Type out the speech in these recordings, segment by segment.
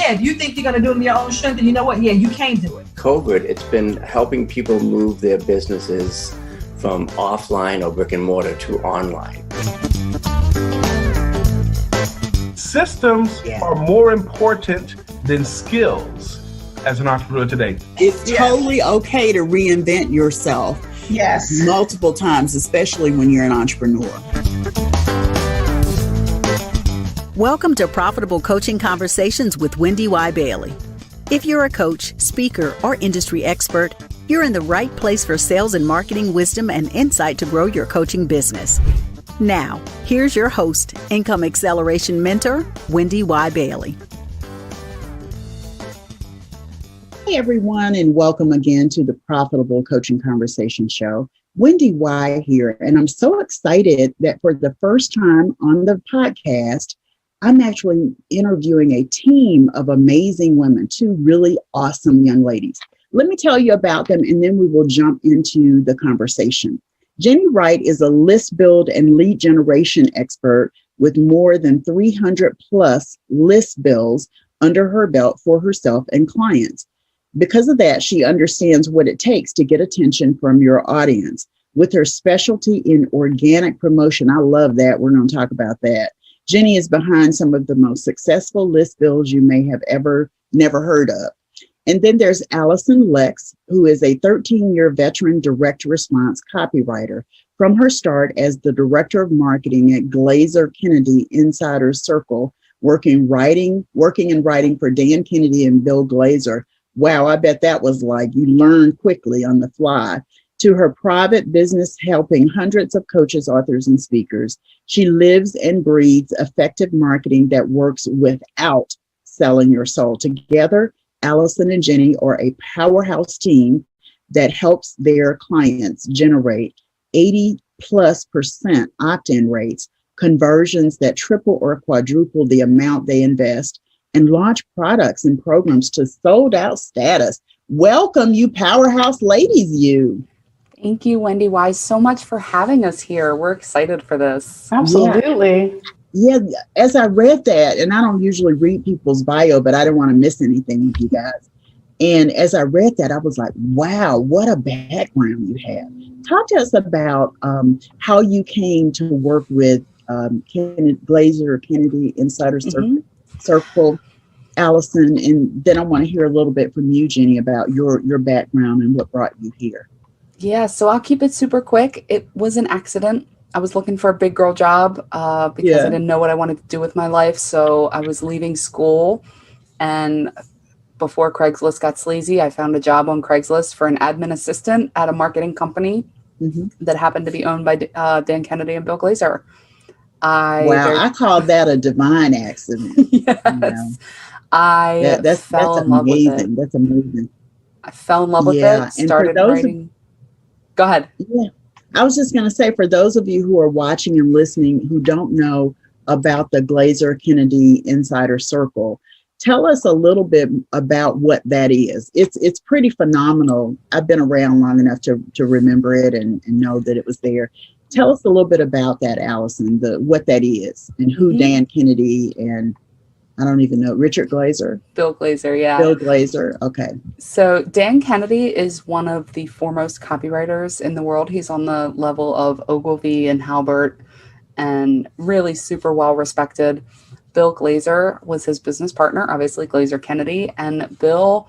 yeah, if you think you're going to do it in your own strength, then you know what? Yeah, you can do it. COVID, it's been helping people move their businesses from offline or brick and mortar to online. Systems are more important than skills as an entrepreneur today. It's totally okay to reinvent yourself. Yes. Multiple times, especially when you're an entrepreneur. Welcome to Profitable Coaching Conversations with Wendy Y. Bailey. If you're a coach, speaker, or industry expert, you're in the right place for sales and marketing wisdom and insight to grow your coaching business. Now, here's your host, Income Acceleration Mentor, Wendy Y. Bailey. Hey everyone, and welcome again to the Profitable Coaching Conversation Show. Wendy Y here, and I'm so excited that for the first time on the podcast, I'm actually interviewing a team of amazing women, two really awesome young ladies. Let me tell you about them, and then we will jump into the conversation. Jennie Wright is a list build and lead generation expert with more than 300 plus list builds under her belt for herself and clients. Because of that, she understands what it takes to get attention from your audience. With her specialty in organic promotion, I love that. We're going to talk about that. Jennie is behind some of the most successful list builds you may have never heard of. And then there's Alyson Lex, who is a 13-year veteran direct response copywriter. From her start as the director of marketing at Glazer-Kennedy Insider Circle, working and writing for Dan Kennedy and Bill Glazer. Wow, I bet that was like you learn quickly on the fly. To her private business helping hundreds of coaches, authors, and speakers. She lives and breathes effective marketing that works without selling your soul. Together, Alyson and Jennie are a powerhouse team that helps their clients generate 80+% opt-in rates, conversions that triple or quadruple the amount they invest, and launch products and programs to sold out status. Welcome, you powerhouse ladies, you. Thank you, Wendy Y, so much for having us here. We're excited for this. Absolutely. Yeah, as I read that, and I don't usually read people's bio, but I didn't want to miss anything with you guys. And as I read that, I was like, wow, what a background you have. Talk to us about how you came to work with Glazer-Kennedy Insider Circle, Alyson, and then I want to hear a little bit from you, Jennie, about your background and what brought you here. Yeah, so I'll keep it super quick. It was an accident. I was looking for a big girl job because I didn't know what I wanted to do with my life. So I was leaving school, and before Craigslist got sleazy, I found a job on Craigslist for an admin assistant at a marketing company that happened to be owned by Dan Kennedy and Bill Glazer. I call that a divine accident. Yes. You know? I fell in love with it. That's amazing. I fell in love with it, started writing. Go ahead. Yeah. I was just going to say, for those of you who are watching and listening who don't know about the Glazer-Kennedy Insider Circle, tell us a little bit about what that is. It's pretty phenomenal. I've been around long enough to remember it and know that it was there. Tell us a little bit about that, Alyson, what that is and who Dan Kennedy and I don't even know, Richard Glazer? Bill Glazer, yeah. Bill Glazer, okay. So Dan Kennedy is one of the foremost copywriters in the world. He's on the level of Ogilvy and Halbert and really super well respected. Bill Glazer was his business partner, obviously Glazer-Kennedy, and Bill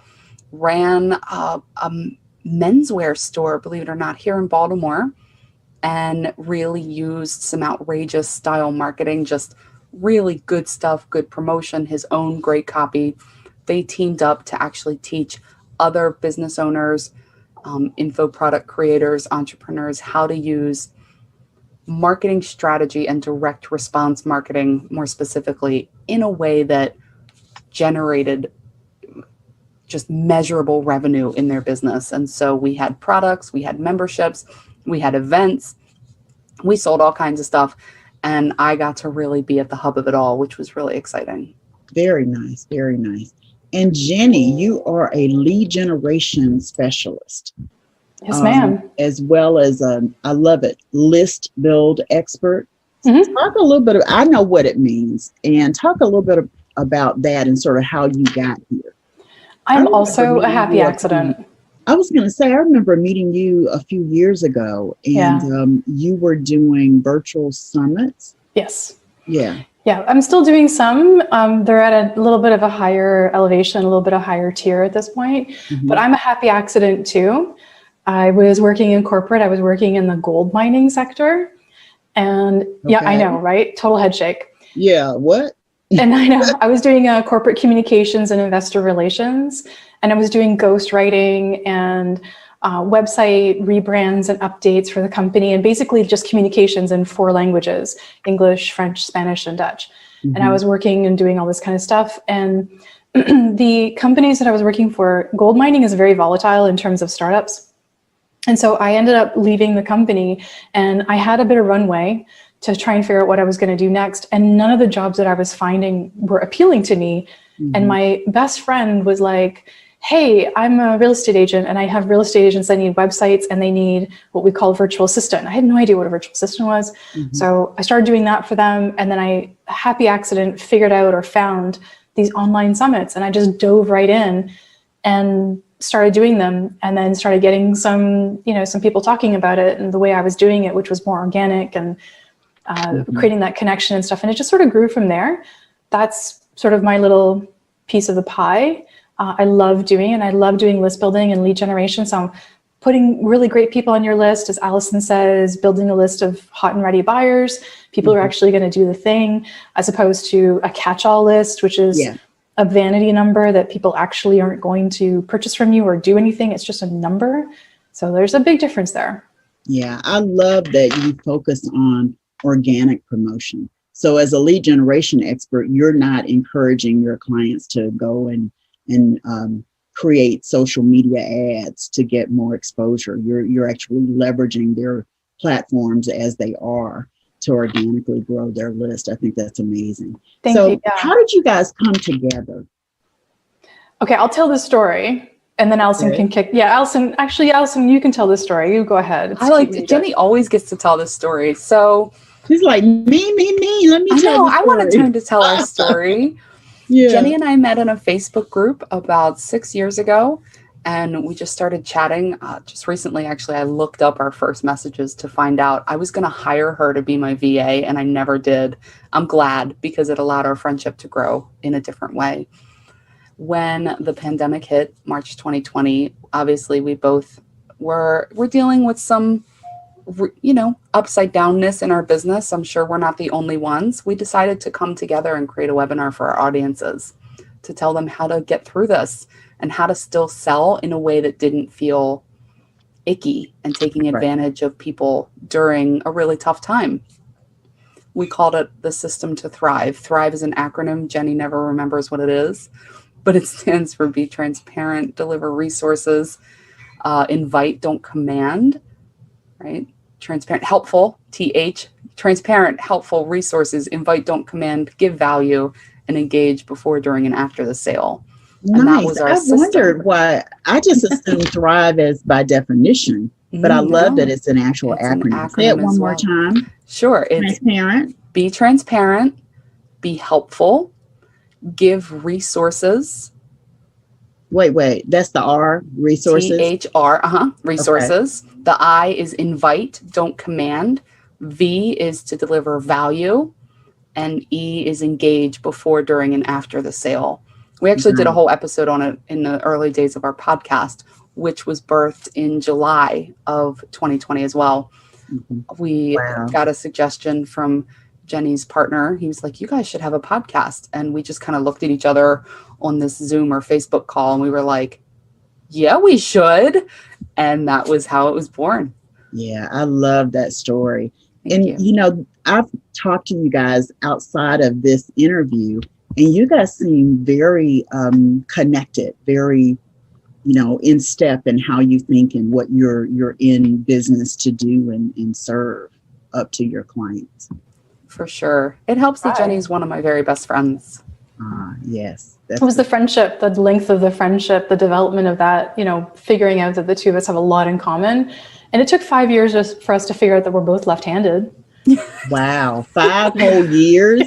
ran a menswear store, believe it or not, here in Baltimore, and really used some outrageous style marketing, just really good stuff, good promotion, his own great copy. They teamed up to actually teach other business owners, info product creators, entrepreneurs, how to use marketing strategy and direct response marketing, more specifically, in a way that generated just measurable revenue in their business. And so we had products, we had memberships, we had events, we sold all kinds of stuff. And I got to really be at the hub of it all, which was really exciting. Very nice. Very nice. And Jennie, you are a lead generation specialist. Yes, ma'am. As well as, I love it, list build expert. Talk a little bit, I know what it means, and talk a little bit about that and sort of how you got here. I'm also a happy accident. I was going to say, I remember meeting you a few years ago, and you were doing virtual summits. Yes. Yeah. Yeah, I'm still doing some. They're at a little bit of a higher elevation, a little bit of higher tier at this point. But I'm a happy accident too. I was working in corporate. I was working in the gold mining sector. And yeah, I know, right? Total head shake. Yeah, what? And I know, I was doing corporate communications and investor relations, and I was doing ghostwriting and website rebrands and updates for the company, and basically just communications in 4 languages: English, French, Spanish, and Dutch. And I was working and doing all this kind of stuff. And the companies that I was working for, gold mining is very volatile in terms of startups. And so I ended up leaving the company, and I had a bit of runway to try and figure out what I was going to do next. And none of the jobs that I was finding were appealing to me. And my best friend was like, hey, I'm a real estate agent, and I have real estate agents that need websites, and they need what we call a virtual assistant. I had no idea what a virtual assistant was. So I started doing that for them. And then I, happy accident, figured out or found these online summits, and I just dove right in and started doing them, and then started getting some people talking about it and the way I was doing it, which was more organic and creating that connection and stuff. And it just sort of grew from there. That's sort of my little piece of the pie. I love doing, and I love doing list building and lead generation. So I'm putting really great people on your list, as Alyson says, building a list of hot and ready buyers, people who are actually going to do the thing, as opposed to a catch-all list, which is a vanity number that people actually aren't going to purchase from you or do anything. It's just a number. So there's a big difference there. Yeah, I love that you focus on organic promotion. So as a lead generation expert, you're not encouraging your clients to go and create social media ads to get more exposure. You're actually leveraging their platforms as they are to organically grow their list. I think that's amazing. Thank you. Yeah. How did you guys come together? Okay, I'll tell the story. And then Alyson can kick. Yeah, Alyson, you can tell this story. You go ahead. Jennie always gets to tell this story. So she's like, me. Let me tell I want to turn to tell our story. Jennie and I met in a Facebook group about 6 years ago, and we just started chatting. Just recently, actually, I looked up our first messages to find out I was going to hire her to be my VA, and I never did. I'm glad, because it allowed our friendship to grow in a different way. When the pandemic hit, March 2020, obviously we both were dealing with some, upside downness in our business. I'm sure we're not the only ones. We decided to come together and create a webinar for our audiences to tell them how to get through this and how to still sell in a way that didn't feel icky and taking advantage of people during a really tough time. We called it the System to Thrive. Thrive is an acronym. Jennie never remembers what it is, but it stands for be transparent, deliver resources, invite, don't command, right? Transparent, helpful, transparent, helpful resources, invite, don't command, give value, and engage before, during, and after the sale. And that was our system. Wondered why. I just assumed Thrive as by definition, but I love that it's an actual acronym. Say it one more time. Sure. It's transparent. Be transparent, be helpful, give resources. Wait, that's the R, resources? THR, resources. Okay. The I is invite, don't command. V is to deliver value. And E is engage before, during, and after the sale. We actually did a whole episode on it in the early days of our podcast, which was birthed in July of 2020 as well. We got a suggestion from Jennie's partner. He was like, you guys should have a podcast. And we just kind of looked at each other on this Zoom or Facebook call, and we were like, yeah, we should. And that was how it was born. Yeah, I love that story. Thank you. I've talked to you guys outside of this interview, and you guys seem very connected, very, in step in how you think and what you're in business to do and serve up to your clients. For sure. It helps that Jennie's one of my very best friends. Yes. It was the friendship, the length of the friendship, the development of that, figuring out that the two of us have a lot in common. And it took 5 years for us to figure out that we're both left-handed. Wow. 5 whole years?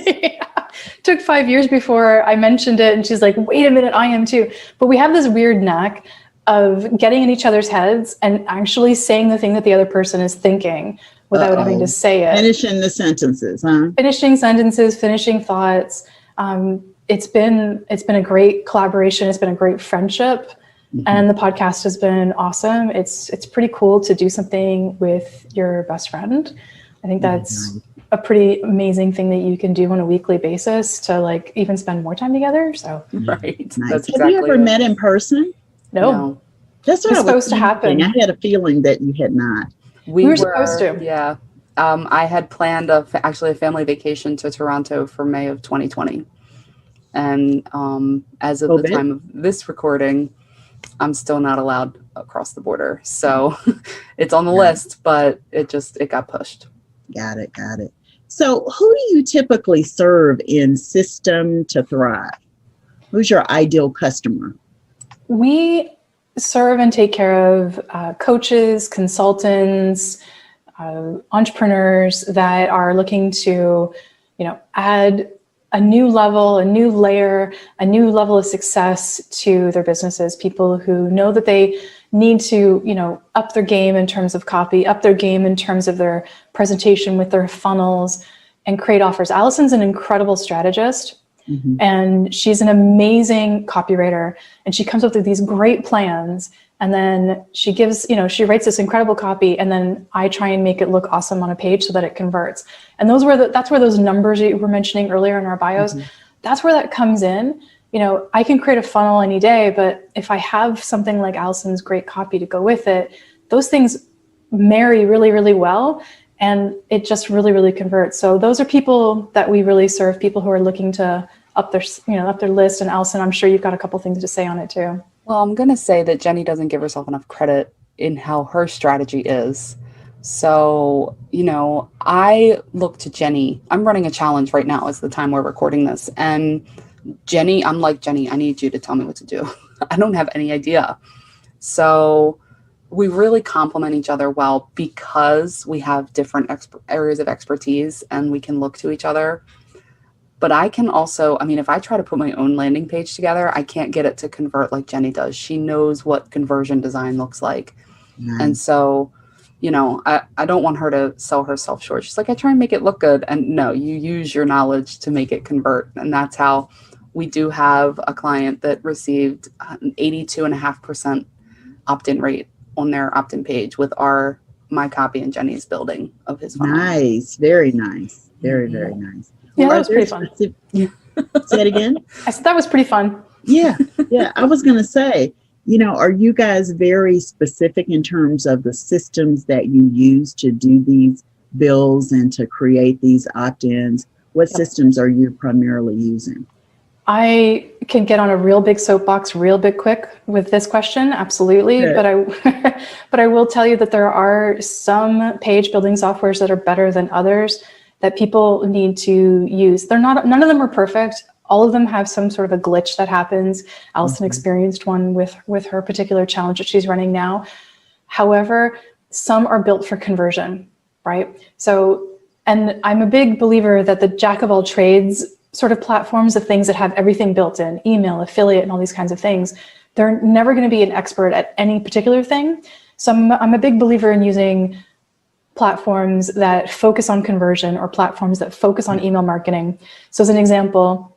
Took 5 years before I mentioned it, and she's like, wait a minute, I am too. But we have this weird knack of getting in each other's heads and actually saying the thing that the other person is thinking without having to say it. Finishing the sentences, huh? Finishing sentences, finishing thoughts. It's been a great collaboration. It's been a great friendship. And the podcast has been awesome. It's pretty cool to do something with your best friend. I think that's a pretty amazing thing that you can do on a weekly basis to like even spend more time together. So Right. Nice. That's Have you ever met in person? no. That's what It's I was supposed to happen. thinking. I had a feeling that you had not. We were supposed to. Yeah. I had planned actually a family vacation to Toronto for May of 2020. And as of the time of this recording, I'm still not allowed across the border. So it's on the list, but it got pushed. Got it. So who do you typically serve in System to Thrive? Who's your ideal customer? We serve and take care of coaches, consultants, entrepreneurs that are looking to, add a new level, a new layer, a new level of success to their businesses. People who know that they need to, up their game in terms of copy, up their game in terms of their presentation with their funnels and create offers. Alyson's an incredible strategist. And she's an amazing copywriter, and she comes up with these great plans, and then she gives, she writes this incredible copy, and then I try and make it look awesome on a page so that it converts. And that's where those numbers you were mentioning earlier in our bios, that's where that comes in. I can create a funnel any day, but if I have something like Alyson's great copy to go with it, those things marry really, really well. And it just really, really converts. So those are people that we really serve, people who are looking to up their list. And Alyson, I'm sure you've got a couple things to say on it too. Well, I'm going to say that Jennie doesn't give herself enough credit in how her strategy is. So, I look to Jennie. I'm running a challenge right now. It's the time we're recording this. And Jennie, I'm like, Jennie, I need you to tell me what to do. I don't have any idea. So we really complement each other well because we have different areas of expertise and we can look to each other. But I can also, if I try to put my own landing page together, I can't get it to convert like Jennie does. She knows what conversion design looks like. And so, I don't want her to sell herself short. She's like, I try and make it look good. And no, you use your knowledge to make it convert. And that's how we do have a client that received an 82.5% opt-in rate on their opt-in page with my copy and Jennie's building of his funnel. Nice. Very nice. Very, very nice. Yeah, that was pretty fun. Say it again. I said that was pretty fun. Yeah. I was going to say, are you guys very specific in terms of the systems that you use to do these bills and to create these opt-ins? What systems are you primarily using? I can get on a real big soapbox real big quick with this question, absolutely. Good. But I will tell you that there are some page building softwares that are better than others that people need to use. None of them are perfect. All of them have some sort of a glitch that happens. Alyson experienced one with her particular challenge that she's running now. However, some are built for conversion, right? So, and I'm a big believer that the jack of all trades sort of platforms, the things that have everything built in, email, affiliate, and all these kinds of things, they're never going to be an expert at any particular thing. So I'm a big believer in using platforms that focus on conversion or platforms that focus on email marketing. So as an example,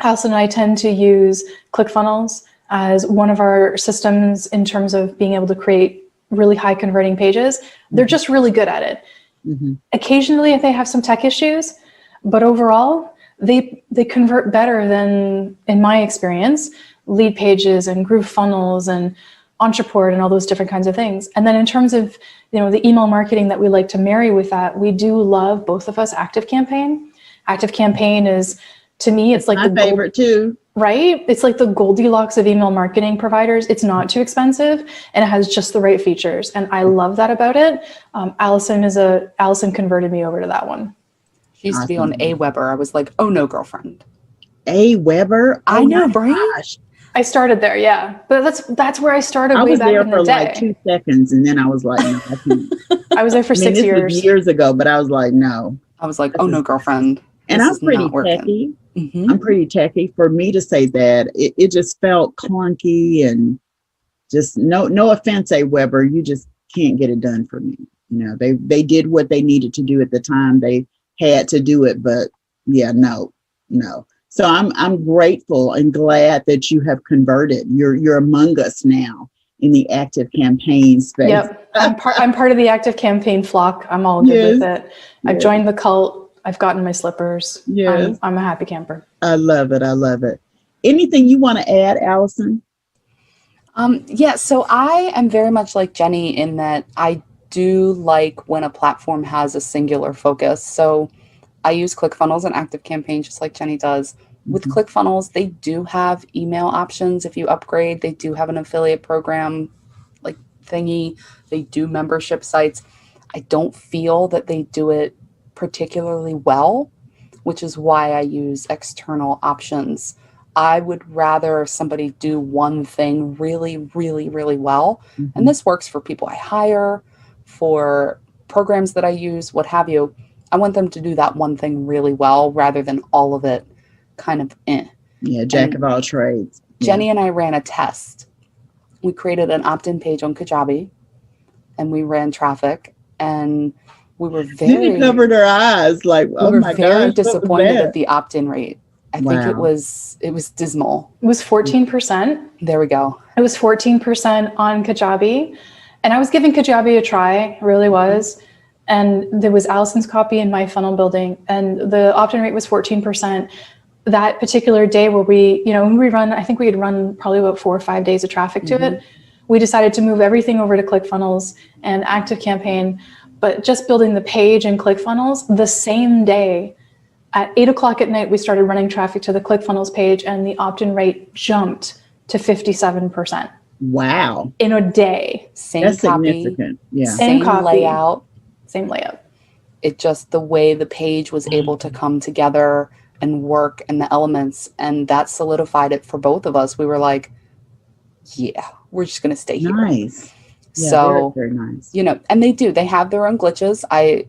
Alyson and I tend to use ClickFunnels as one of our systems in terms of being able to create really high converting pages. They're just really good at it. Occasionally they have some tech issues, but overall, they convert better than, in my experience, lead pages and GrooveFunnels and Entreport and all those different kinds of things. And then in terms of the email marketing that we like to marry with that, we do love, both of us, ActiveCampaign. ActiveCampaign is, to me, it's like my favorite too. Right? It's like the Goldilocks of email marketing providers. It's not too expensive and it has just the right features. And I love that about it. Alyson converted me over to that one. She used to be on Aweber. I was like, oh no, girlfriend. Aweber? I know, right? I started there, yeah. But that's where I started way back in the day. I was there for like 2 seconds and then I was like, no, I can't. I was there for 6 years. Was years ago, but I was like, no. I was like, oh no, girlfriend. And I'm pretty techy. Mm-hmm. I'm pretty techy. For me to say that, it just felt clunky and just no offense, Weber, you just can't get it done for me. They did what they needed to do at the time they had to do it, but yeah, no. So I'm grateful and glad that you have converted. You're among us now in the active campaign space. Yep, I'm part of the active campaign flock. I'm all good with it. I've joined the cult. I've gotten my slippers. Yes. I'm a happy camper. I love it. Anything you want to add, Alyson? So I am very much like Jennie in that I do like when a platform has a singular focus. So I use ClickFunnels and ActiveCampaign just like Jennie does. With ClickFunnels, they do have email options if you upgrade. They do have an affiliate program like thingy. They do membership sites. I don't feel that they do it particularly well, which is why I use external options. I would rather somebody do one thing really, really, really well. And this works for people I hire, for programs that I use, what have you. I want them to do that one thing really well rather than all of it kind of Yeah, jack of all trades. Jennie and I ran a test. We created an opt-in page on Kajabi and we ran traffic, and we were Jennie covered her eyes like, oh my gosh. We were very disappointed at the opt-in rate. I think it was dismal. It was 14%. There we go. It was 14% on Kajabi. And I was giving Kajabi a try, really was. And there was Alyson's copy in my funnel building, and the opt-in rate was 14%. That particular day where when we run, I think we had run probably about 4 or 5 days of traffic to it. We decided to move everything over to ClickFunnels and ActiveCampaign, but just building the page in ClickFunnels the same day at 8:00 at night, we started running traffic to the ClickFunnels page, and the opt-in rate jumped to 57%. Wow. In a day. That's copy. Significant. Yeah. Same copy. Layout. Same layout. It just the way the page was able to come together and work and the elements, and that solidified it for both of us. We were like, yeah, we're just going to stay here. Nice. Yeah, so, very nice. And they have their own glitches. I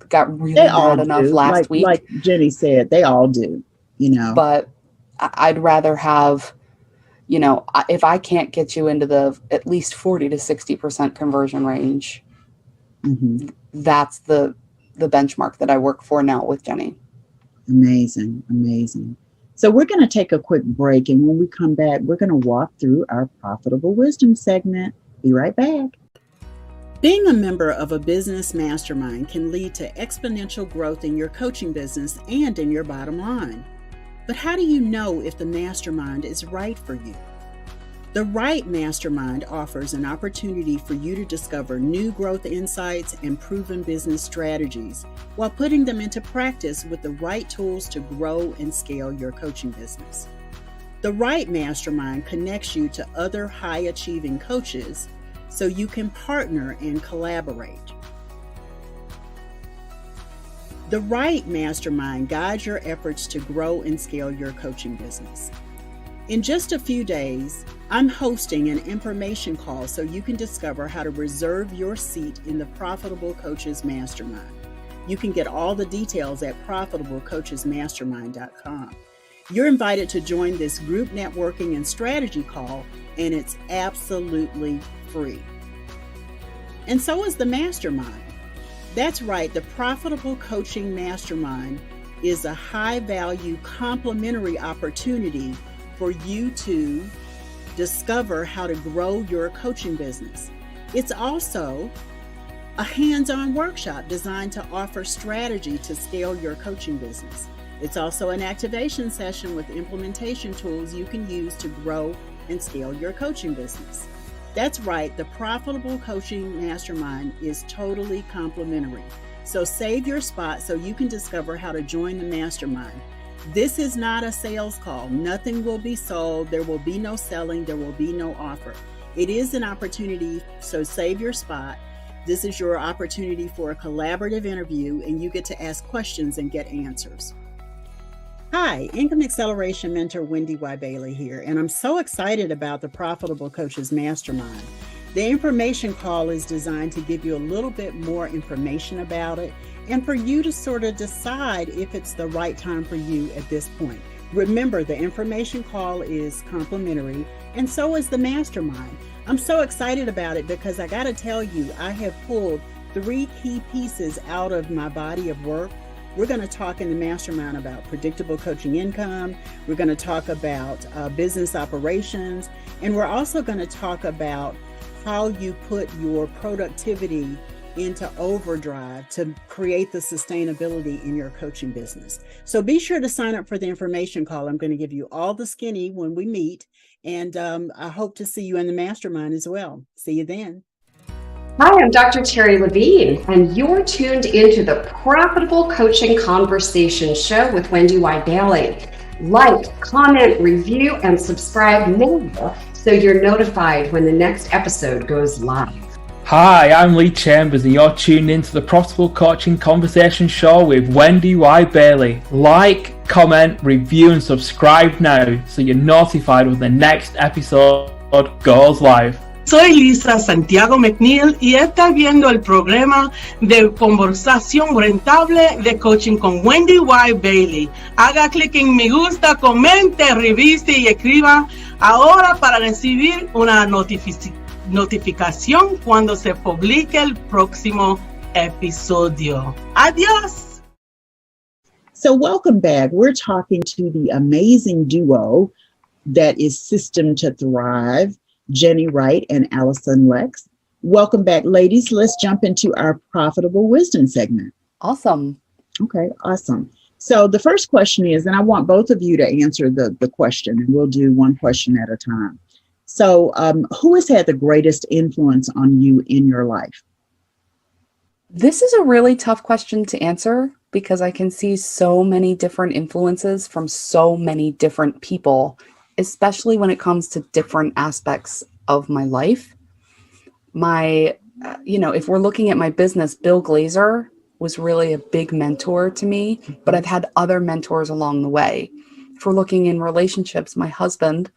got really mad enough last week. Like Jennie said, they all do, But I'd rather have, if I can't get you into the at least 40 to 60% conversion range, that's the benchmark that I work for now with Jennie. Amazing. So we're going to take a quick break, and when we come back, we're going to walk through our Profitable Wisdom segment. Be right back. Being a member of a business mastermind can lead to exponential growth in your coaching business and in your bottom line. But how do you know if the mastermind is right for you? The right mastermind offers an opportunity for you to discover new growth insights and proven business strategies while putting them into practice with the right tools to grow and scale your coaching business. The right mastermind connects you to other high-achieving coaches so you can partner and collaborate. The right mastermind guides your efforts to grow and scale your coaching business. In just a few days, I'm hosting an information call so you can discover how to reserve your seat in the Profitable Coaches Mastermind. You can get all the details at profitablecoachesmastermind.com. You're invited to join this group networking and strategy call, and it's absolutely free. And so is the mastermind. That's right, the Profitable Coaching Mastermind is a high-value complementary opportunity for you to discover how to grow your coaching business. It's also a hands-on workshop designed to offer strategy to scale your coaching business. It's also an activation session with implementation tools you can use to grow and scale your coaching business. That's right, the Profitable Coaching Mastermind is totally complimentary. So save your spot so you can discover how to join the mastermind. This is not a sales call. Nothing will be sold. There will be no selling. There will be no offer. It is an opportunity, so save your spot. This is your opportunity for a collaborative interview, and you get to ask questions and get answers. Hi, Income Acceleration Mentor Wendy Y. Bailey here, and I'm so excited about the Profitable Coaches Mastermind. The information call is designed to give you a little bit more information about it and for you to sort of decide if it's the right time for you at this point. Remember, the information call is complimentary, and so is the mastermind. I'm so excited about it because I got to tell you, I have pulled 3 key pieces out of my body of work. We're going to talk in the mastermind about predictable coaching income. We're going to talk about business operations. And we're also going to talk about how you put your productivity into overdrive to create the sustainability in your coaching business. So be sure to sign up for the information call. I'm going to give you all the skinny when we meet. And I hope to see you in the mastermind as well. See you then. Hi, I'm Dr. Terry Levine, and you're tuned into the Profitable Coaching Conversation Show with Wendy Y. Bailey. Like, comment, review, and subscribe now so you're notified when the next episode goes live. Hi, I'm Lee Chambers, and you're tuned into the Profitable Coaching Conversation Show with Wendy Y. Bailey. Like, comment, review, and subscribe now so you're notified when the next episode goes live. Soy Lisa Santiago McNeil y está viendo el programa de conversación rentable de coaching con Wendy Y. Bailey. Haga clic en me gusta, comente, revise y escriba ahora para recibir una notificación cuando se publique el próximo episodio. Adiós. So welcome back. We're talking to the amazing duo that is System to Thrive, Jennie Wright and Alyson Lex. Welcome back, ladies. Let's jump into our Profitable Wisdom segment. Awesome. Okay, awesome. So the first question is, and I want both of you to answer the question, and we'll do one question at a time. So who has had the greatest influence on you in your life? This is a really tough question to answer because I can see so many different influences from so many different people, especially when it comes to different aspects of my life. If we're looking at my business, Bill Glazer was really a big mentor to me, but I've had other mentors along the way. If we're looking in relationships, my husband,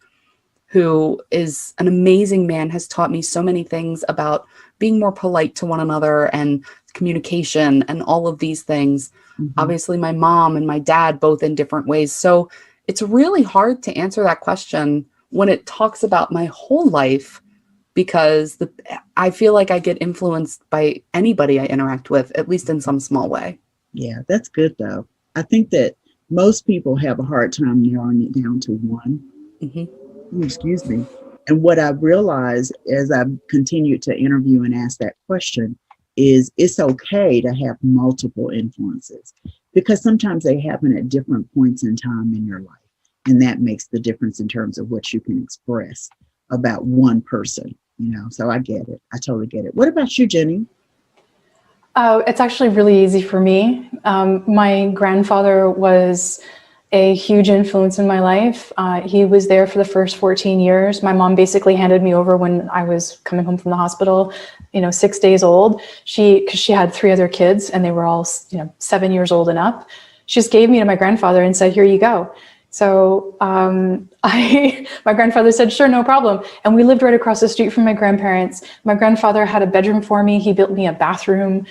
who is an amazing man, has taught me so many things about being more polite to one another and communication and all of these things. Mm-hmm. Obviously, my mom and my dad, both in different ways. So it's really hard to answer that question when it talks about my whole life, because I feel like I get influenced by anybody I interact with, at least in some small way. Yeah, that's good, though. I think that most people have a hard time narrowing it down to one. Mm-hmm. Excuse me. And what I've realized as I've continued to interview and ask that question is it's okay to have multiple influences, because sometimes they happen at different points in time in your life. And that makes the difference in terms of what you can express about one person, so I get it. I totally get it. What about you, Jennie? It's actually really easy for me. My grandfather was a huge influence in my life. He was there for the first 14 years. My mom basically handed me over when I was coming home from the hospital, 6 days old. Because she had 3 other kids and they were all, 7 years old and up. She just gave me to my grandfather and said, "Here you go." So my grandfather said, "Sure, no problem." And we lived right across the street from my grandparents. My grandfather had a bedroom for me. He built me a bathroom.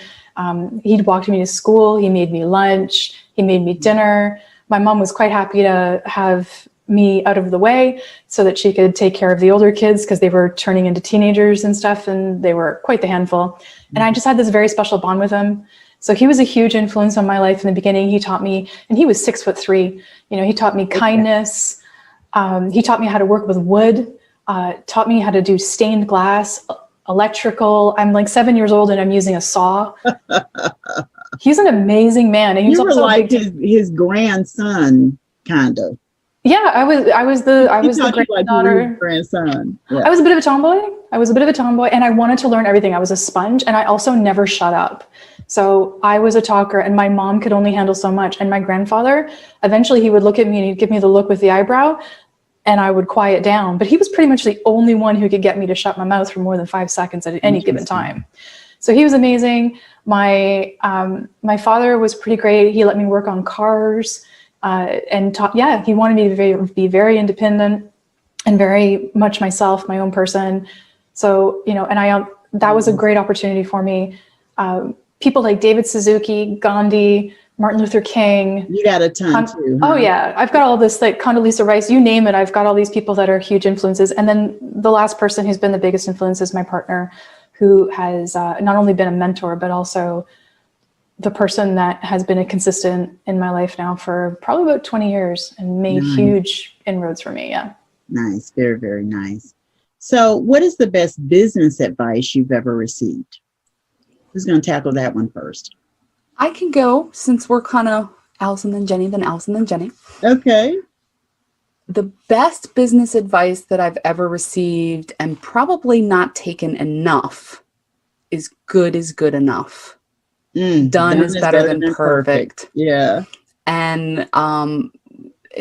He'd walked me to school. He made me lunch. He made me dinner. My mom was quite happy to have me out of the way so that she could take care of the older kids because they were turning into teenagers and stuff, and they were quite the handful. And I just had this very special bond with him. So he was a huge influence on my life in the beginning. He taught me, and he was 6'3". He taught me kindness. He taught me how to work with wood, taught me how to do stained glass, electrical. I'm like 7 years old and I'm using a saw. He's an amazing man. And he's also like his grandson, kind of. Yeah, I was the granddaughter. Grandson. Yeah. I was a bit of a tomboy. And I wanted to learn everything. I was a sponge, and I also never shut up. So I was a talker, and my mom could only handle so much. And my grandfather, eventually he would look at me and he'd give me the look with the eyebrow, and I would quiet down. But he was pretty much the only one who could get me to shut my mouth for more than 5 seconds at any given time. So he was amazing. My father was pretty great. He let me work on cars and taught, he wanted me to be very independent and very much myself, my own person. So, that was a great opportunity for me. People like David Suzuki, Gandhi, Martin Luther King. You got a ton too. Huh? Oh yeah, I've got all this, like Condoleezza Rice, you name it. I've got all these people that are huge influences. And then the last person who's been the biggest influence is my partner, who has not only been a mentor, but also the person that has been a consistent in my life now for probably about 20 years and made huge inroads for me. Yeah. Nice. Very, very nice. So what is the best business advice you've ever received? Who's going to tackle that one first? I can go, since we're kind of Alyson and Jennie, then Alyson and Jennie. Okay. The best business advice that I've ever received, and probably not taken enough, is good enough. Done is better than perfect. Yeah. And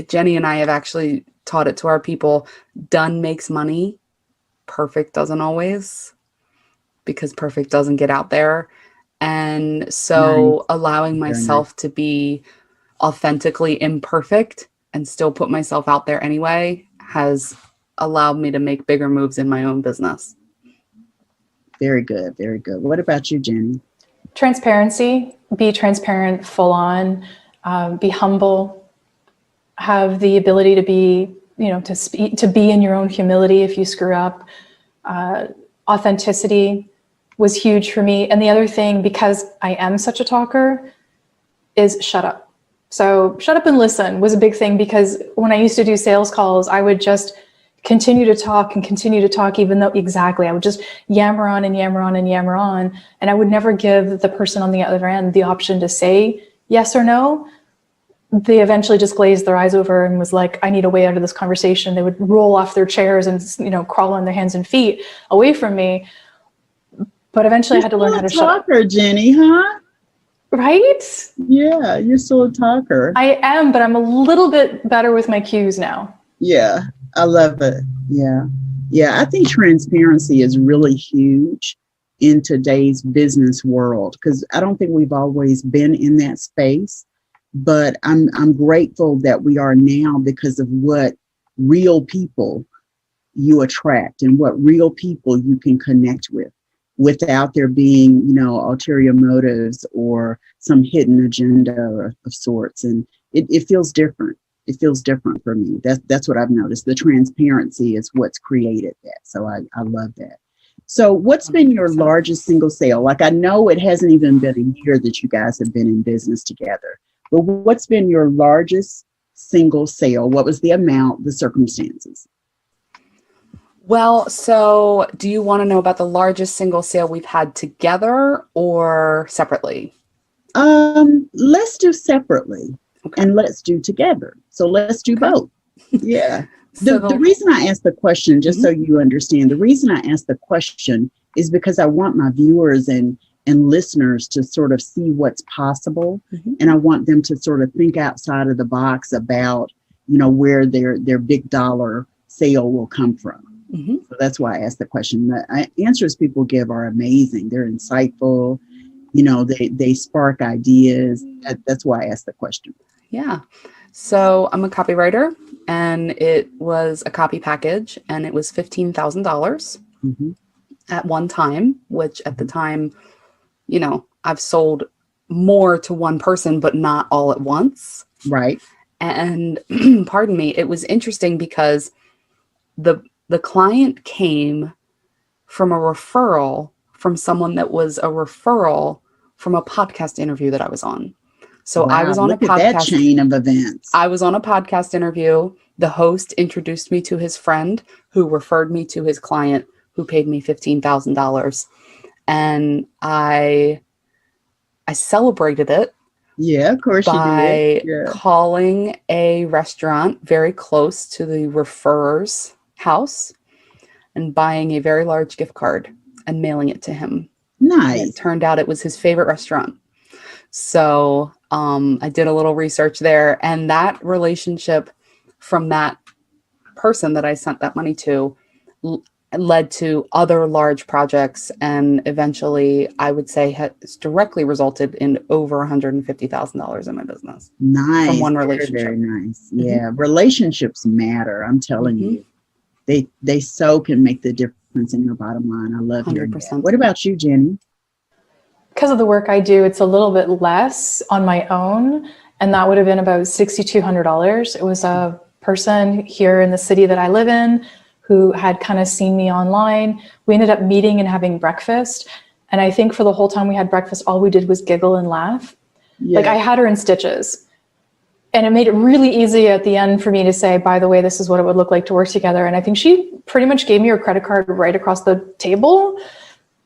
Jennie and I have actually taught it to our people. Done makes money. Perfect doesn't always, because perfect doesn't get out there. And so allowing myself to be authentically imperfect and still put myself out there anyway has allowed me to make bigger moves in my own business. Very good. Very good. What about you, Jennie? Transparency. Be transparent, full on. Be humble. Have the ability to be, to be in your own humility if you screw up. Authenticity was huge for me. And the other thing, because I am such a talker, is shut up. So shut up and listen was a big thing, because when I used to do sales calls, I would just continue to talk, even though I would just yammer on and yammer on and yammer on. And I would never give the person on the other end the option to say yes or no. They eventually just glazed their eyes over and was like, I need a way out of this conversation. They would roll off their chairs and, crawl on their hands and feet away from me. But eventually I had to learn how to shut up. You're a talker, Jennie, huh? Right? Yeah, you're still a talker. I am, but I'm a little bit better with my cues now. Yeah, I love it. Yeah. Yeah, I think transparency is really huge in today's business world, because I don't think we've always been in that space. But I'm grateful that we are now, because of what real people you attract and what real people you can connect with, without there being, ulterior motives or some hidden agenda of sorts. And it feels different. It feels different for me. That's what I've noticed. The transparency is what's created that. So I love that. So what's been your largest single sale? Like, I know it hasn't even been a year that you guys have been in business together, but what's been your largest single sale? What was the amount, the circumstances? Well, so do you want to know about the largest single sale we've had together or separately? Let's do separately, and let's do together. So let's do both. Yeah. The reason I asked the question, just so you understand, the reason I asked the question is because I want my viewers and listeners to sort of see what's possible. And I want them to sort of think outside of the box about, where their big dollar sale will come from. So that's why I asked the question. The answers people give are amazing. They're insightful. They spark ideas. That's why I asked the question. Yeah. So I'm a copywriter, and it was a copy package, and it was $15,000 at one time, which at the time, I've sold more to one person, but not all at once. Right. And pardon me, it was interesting because the client came from a referral from someone that was a referral from a podcast interview that I was on. So I was on a podcast. That chain of events. I was on a podcast interview. The host introduced me to his friend, who referred me to his client, who paid me $15,000. And I celebrated it. Yeah, of course you did. By calling a restaurant very close to the referrer's house and buying a very large gift card and mailing it to him. Nice. And it turned out it was his favorite restaurant. So I did a little research there, and that relationship from that person that I sent that money to led to other large projects, and eventually I would say has directly resulted in over $150,000 in my business. Nice. From one relationship. Very, very nice. Yeah. Relationships matter. I'm telling you, they so can make the difference in your bottom line. I love 100%. What about you, Jennie? because of the work I do, it's a little bit less on my own. And that would have been about $6,200. It was a person here in the city that I live in who had kind of seen me online. We ended up meeting and having breakfast. And I think for the whole time we had breakfast, all we did was giggle and laugh. Yeah. Like I had her in stitches. And it made it really easy at the end for me to say, by the way, this is what it would look like to work together. And I think she pretty much gave me her credit card right across the table.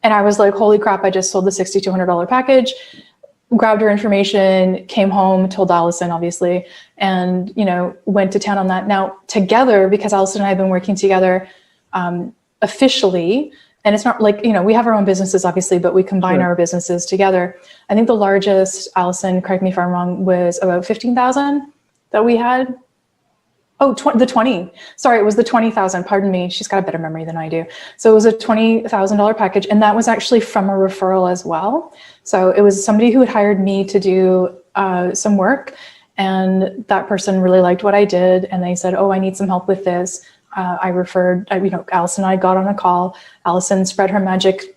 And I was like, holy crap, I just sold the $6,200 package, grabbed her information, came home, told Alyson, obviously, and, went to town on that. Now together, because Alyson and I have been working together officially, and it's not like, we have our own businesses, obviously, but we combine our businesses together. I think the largest, Alyson, correct me if I'm wrong, was about 15,000 that we had. Oh, the 20. Sorry, it was the 20,000. Pardon me. She's got a better memory than I do. So it was a $20,000 package. And that was actually from a referral as well. So it was somebody who had hired me to do some work. And that person really liked what I did. And they said, oh, I need some help with this. I referred, Alyson and I got on a call. Alyson spread her magic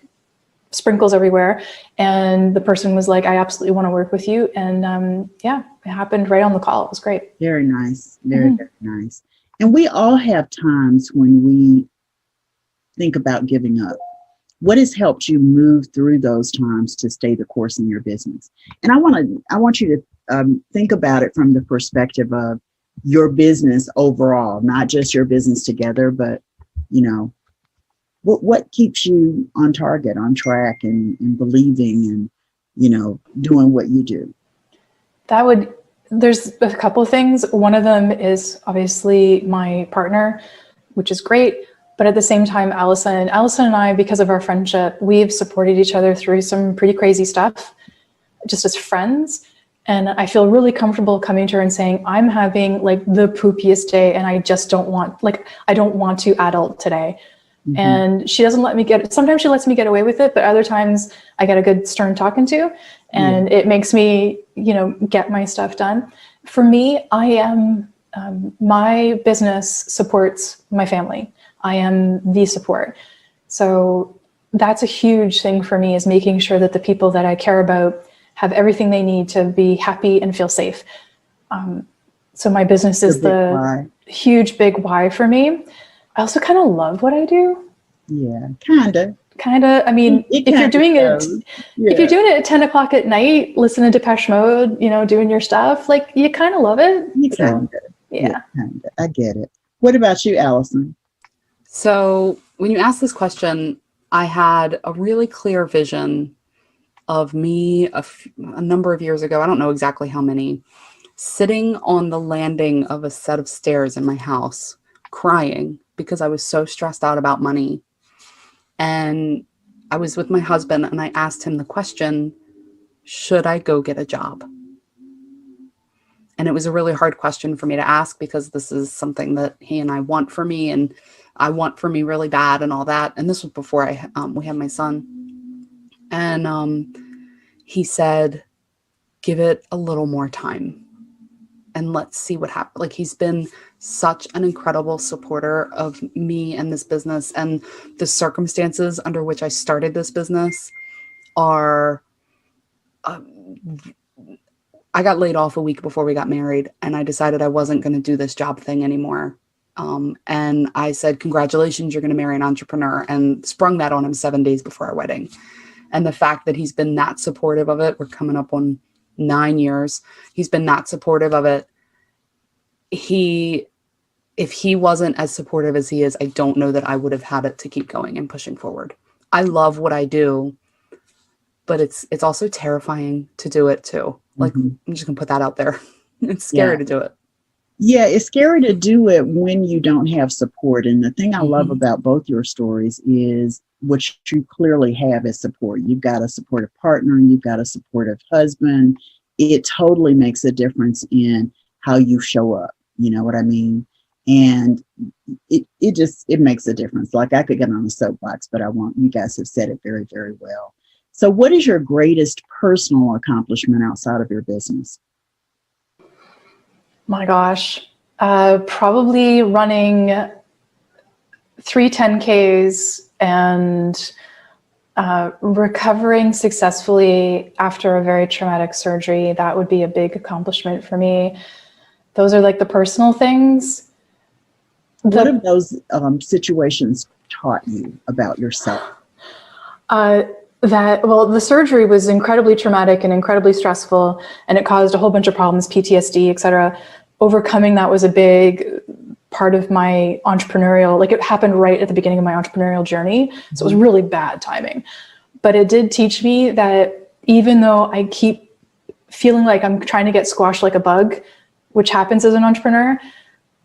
sprinkles everywhere. And the person was like, I absolutely want to work with you. And it happened right on the call. It was great. Very nice. Very nice. And we all have times when we think about giving up. What has helped you move through those times to stay the course in your business? And I want you to think about it from the perspective of your business overall, not just your business together, but, what keeps you on target, on track, and believing and, doing what you do? There's a couple of things. One of them is obviously my partner, which is great. But at the same time, Alyson and I, because of our friendship, we've supported each other through some pretty crazy stuff, just as friends. And I feel really comfortable coming to her and saying, I'm having like the poopiest day and I just don't want to adult today. Mm-hmm. And she doesn't let me sometimes she lets me get away with it, but other times I get a good stern talking to, and it makes me, get my stuff done. For me, I am, my business supports my family. I am the support. So that's a huge thing for me, is making sure that the people that I care about have everything they need to be happy and feel safe. So my business is the huge big why for me. I also kind of love what I do. Yeah, kind of. I mean, if you're doing it at 10 o'clock at night, listening to Depeche Mode, doing your stuff, like you kind of love it. Yeah. I get it. What about you, Alyson? So when you asked this question, I had a really clear vision of me a number of years ago. I don't know exactly how many, sitting on the landing of a set of stairs in my house, crying because I was so stressed out about money. And I was with my husband and I asked him the question, should I go get a job? And it was a really hard question for me to ask, because this is something that he and I want for me, and I want for me really bad and all that. And this was before we had my son. And he said, give it a little more time and let's see what happens. Like, he's been such an incredible supporter of me and this business, and the circumstances under which I started this business are, I got laid off a week before we got married, and I decided I wasn't going to do this job thing anymore. And I said, congratulations, you're going to marry an entrepreneur, and sprung that on him 7 days before our wedding. And the fact that he's been that supportive of it, we're coming up on 9 years. He's been that supportive of it. If he wasn't as supportive as he is, I don't know that I would have had it to keep going and pushing forward. I love what I do, but it's also terrifying to do it too. Like, I'm just gonna put that out there. It's scary to do it. Yeah, it's scary to do it when you don't have support. And the thing I love about both your stories is what you clearly have is support. You've got a supportive partner and you've got a supportive husband. It totally makes a difference in how you show up. You know what I mean? And it makes a difference. Like, I could get on a soapbox, but I won't. You guys have said it very, very well. So what is your greatest personal accomplishment outside of your business? My gosh, probably running 3 10Ks and Recovering successfully after a very traumatic surgery, that would be a big accomplishment for me. Those are like the personal things. What have those situations taught you about yourself? The surgery was incredibly traumatic and incredibly stressful, and it caused a whole bunch of problems, PTSD, etc. Overcoming that was a big part of my entrepreneurial, like it happened right at the beginning of my entrepreneurial journey. So it was really bad timing. But it did teach me that even though I keep feeling like I'm trying to get squashed like a bug, which happens as an entrepreneur,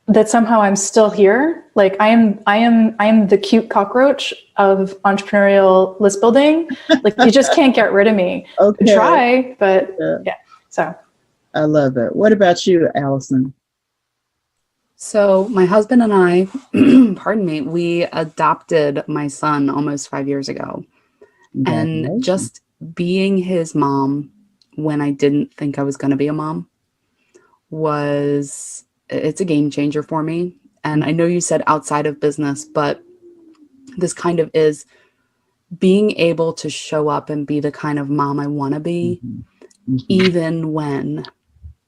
that somehow I'm still here. Like I am the cute cockroach of entrepreneurial list building. Like you just can't get rid of me. Okay. Try, but yeah. So I love it. What about you, Alyson? So my husband and I, pardon me, we adopted my son almost 5 years ago. And just being his mom when I didn't think I was going to be a mom it's a game changer for me. And I know you said outside of business, but this kind of is being able to show up and be the kind of mom I want to be, even when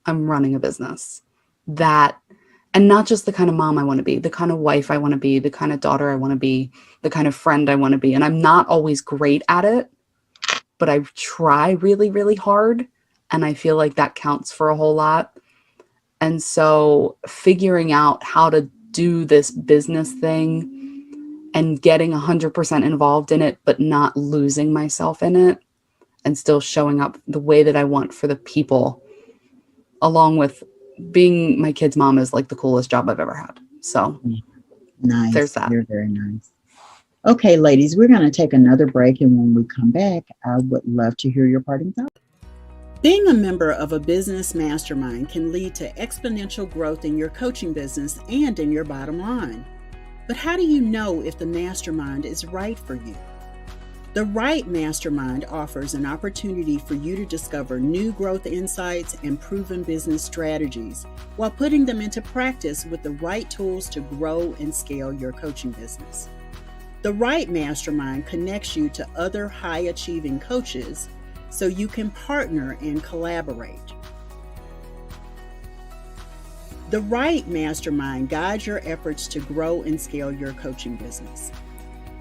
I'm running a business. And not just the kind of mom I want to be, the kind of wife I want to be, the kind of daughter I want to be, the kind of friend I want to be. And I'm not always great at it, but I try really, really hard. And I feel like that counts for a whole lot. And so figuring out how to do this business thing and getting 100% involved in it, but not losing myself in it and still showing up the way that I want for the people, along with being my kid's mom, is like the coolest job I've ever had. So nice. There's that. You're very nice. Okay, ladies, we're going to take another break. And when we come back, I would love to hear your parting thoughts. Being a member of a business mastermind can lead to exponential growth in your coaching business and in your bottom line. But how do you know if the mastermind is right for you? The Right Mastermind offers an opportunity for you to discover new growth insights and proven business strategies while putting them into practice with the right tools to grow and scale your coaching business. The Right Mastermind connects you to other high-achieving coaches so you can partner and collaborate. The Right Mastermind guides your efforts to grow and scale your coaching business.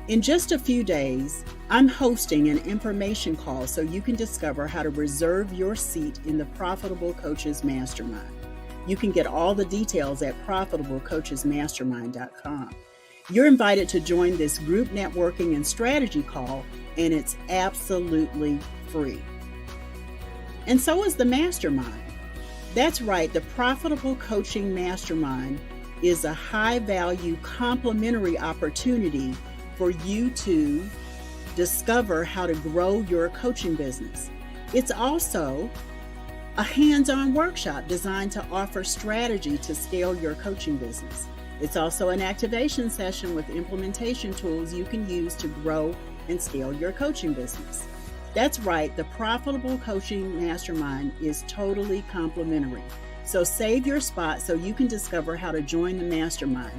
In just a few days, I'm hosting an information call so you can discover how to reserve your seat in the Profitable Coaches Mastermind. You can get all the details at profitablecoachesmastermind.com. You're invited to join this group networking and strategy call, and it's absolutely free. And so is the mastermind. That's right, the Profitable Coaching Mastermind is a high-value complimentary opportunity for you to discover how to grow your coaching business. It's also a hands-on workshop designed to offer strategy to scale your coaching business. It's also an activation session with implementation tools you can use to grow and scale your coaching business. That's right, the Profitable Coaching Mastermind is totally complimentary. So save your spot so you can discover how to join the mastermind.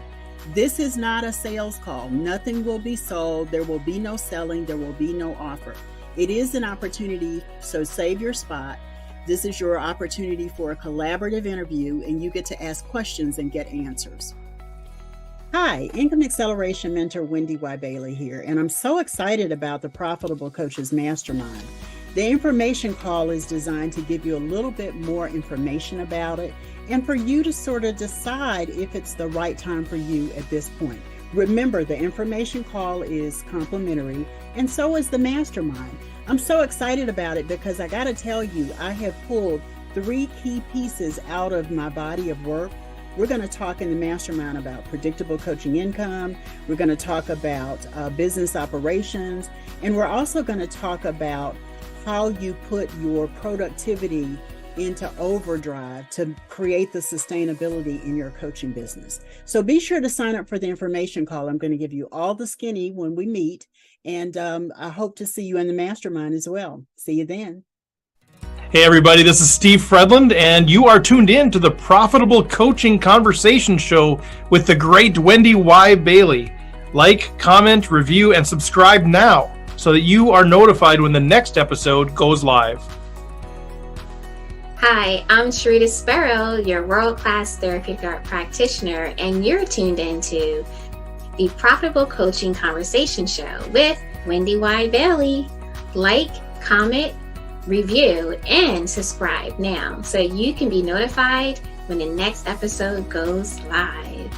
This is not a sales call. Nothing will be sold. There will be no selling. There will be no offer. It is an opportunity, so save your spot. This is your opportunity for a collaborative interview, and you get to ask questions and get answers. Hi, Income Acceleration Mentor Wendy Y. Bailey here, and I'm so excited about the Profitable Coaches Mastermind. The information call is designed to give you a little bit more information about it and for you to sort of decide if it's the right time for you at this point. Remember, the information call is complimentary, and so is the mastermind. I'm so excited about it because I got to tell you, I have pulled 3 key pieces out of my body of work. We're going to talk in the mastermind about predictable coaching income. We're going to talk about business operations. And we're also going to talk about how you put your productivity into overdrive to create the sustainability in your coaching business. So be sure to sign up for the information call. I'm going to give you all the skinny when we meet. And I hope to see you in the mastermind as well. See you then. Hey everybody, this is Steve Fredland, and you are tuned in to the Profitable Coaching Conversation Show with the great Wendy Y. Bailey. Like, comment, review, and subscribe now so that you are notified when the next episode goes live. Hi, I'm Sharita Sparrow, your world-class therapeutic art practitioner, and you're tuned into the Profitable Coaching Conversation Show with Wendy Y. Bailey. Like, comment, review, and subscribe now so you can be notified when the next episode goes live.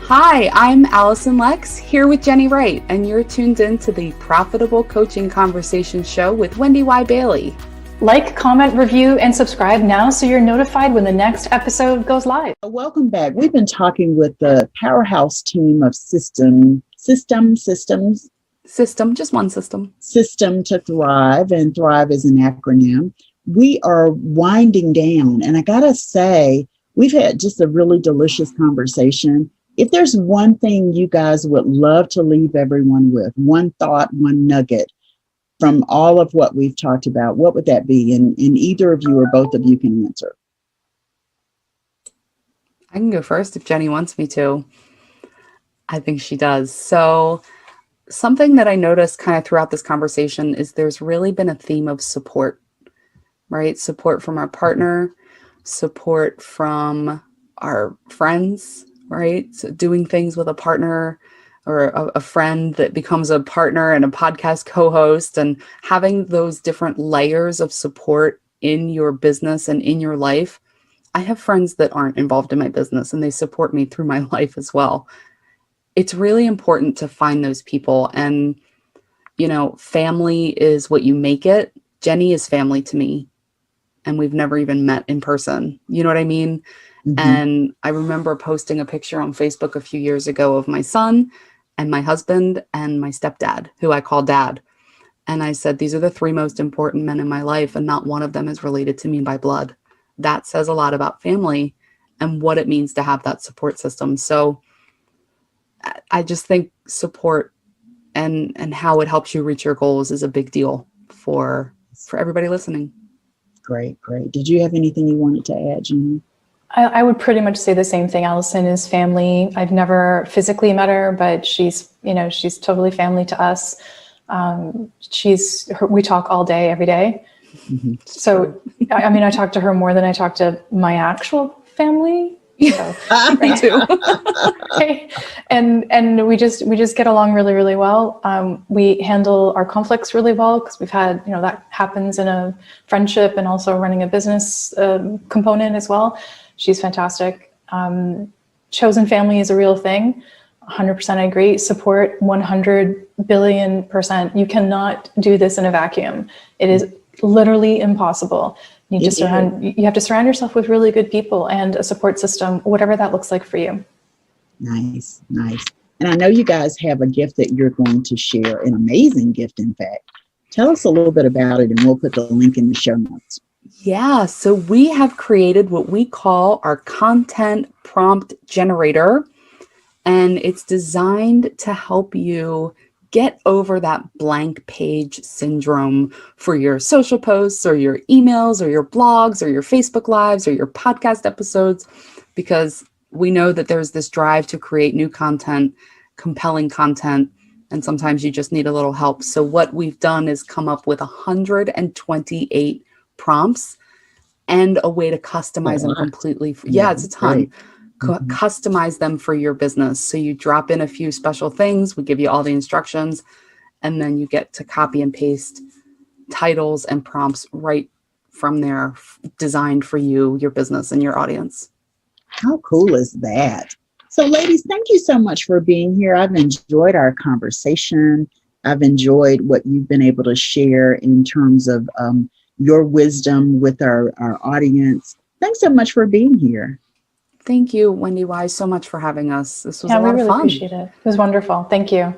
Hi, I'm Alyson Lex, here with Jennie Wright, and you're tuned in to the Profitable Coaching Conversation Show with Wendy Y. Bailey. Like, comment, review, and subscribe now so you're notified when the next episode goes live. Welcome back. We've been talking with the powerhouse team of System, just one system. System to Thrive, and Thrive is an acronym. We are winding down, and I gotta say, we've had just a really delicious conversation. If there's one thing you guys would love to leave everyone with, one thought, one nugget from all of what we've talked about, what would that be? And either of you or both of you can answer. I can go first if Jennie wants me to. I think she does. So something that I noticed kind of throughout this conversation is there's really been a theme of support, right? Support from our partner, support from our friends, right? So doing things with a partner or a friend that becomes a partner and a podcast co-host, and having those different layers of support in your business and in your life. I have friends that aren't involved in my business and they support me through my life as well. It's really important to find those people. And, you know, family is what you make it. Jennie is family to me, and we've never even met in person. You know what I mean? Mm-hmm. And I remember posting a picture on Facebook a few years ago of my son and my husband and my stepdad, who I call dad. And I said, these are the three most important men in my life, and not one of them is related to me by blood. That says a lot about family and what it means to have that support system. So I just think support and how it helps you reach your goals is a big deal for everybody listening. Great. Did you have anything you wanted to add, Jennie? I would pretty much say the same thing. Alyson is family. I've never physically met her, but she's totally family to us. We talk all day, every day. Mm-hmm. So, I mean, I talk to her more than I talk to my actual family. So, Me too. right? And we just get along really, really well. We handle our conflicts really well because we've had, that happens in a friendship and also running a business component as well. She's fantastic. Chosen family is a real thing. 100% I agree. Support 100 billion%. You cannot do this in a vacuum. It is literally impossible. You have to surround yourself with really good people and a support system, whatever that looks like for you. Nice. And I know you guys have a gift that you're going to share, an amazing gift, in fact. Tell us a little bit about it, and we'll put the link in the show notes. Yeah, so we have created what we call our content prompt generator, and it's designed to help you get over that blank page syndrome for your social posts or your emails or your blogs or your Facebook Lives or your podcast episodes, because we know that there's this drive to create new content, compelling content, and sometimes you just need a little help. So what we've done is come up with 128 prompts and a way to customize them completely. It's a ton. Customize them for your business. So you drop in a few special things, we give you all the instructions, and then you get to copy and paste titles and prompts right from there, designed for you, your business, and your audience. How cool is that? So ladies, thank you so much for being here. I've enjoyed our conversation. I've enjoyed what you've been able to share in terms of your wisdom with our audience. Thanks so much for being here. Thank you, Wendy Y, so much for having us. This was a lot of fun. We really appreciate it. It was wonderful. Thank you.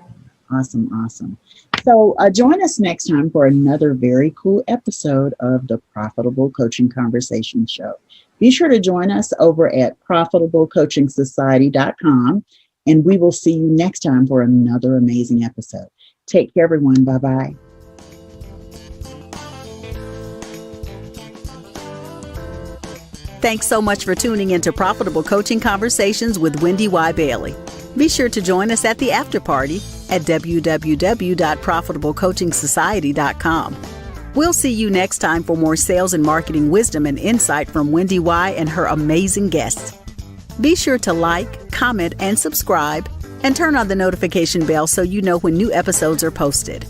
Awesome. So join us next time for another very cool episode of the Profitable Coaching Conversation Show. Be sure to join us over at profitablecoachingsociety.com, and we will see you next time for another amazing episode. Take care, everyone. Bye-bye. Thanks so much for tuning into Profitable Coaching Conversations with Wendy Y. Bailey. Be sure to join us at the after party at www.profitablecoachingsociety.com. We'll see you next time for more sales and marketing wisdom and insight from Wendy Y and her amazing guests. Be sure to like, comment, and subscribe, and turn on the notification bell so you know when new episodes are posted.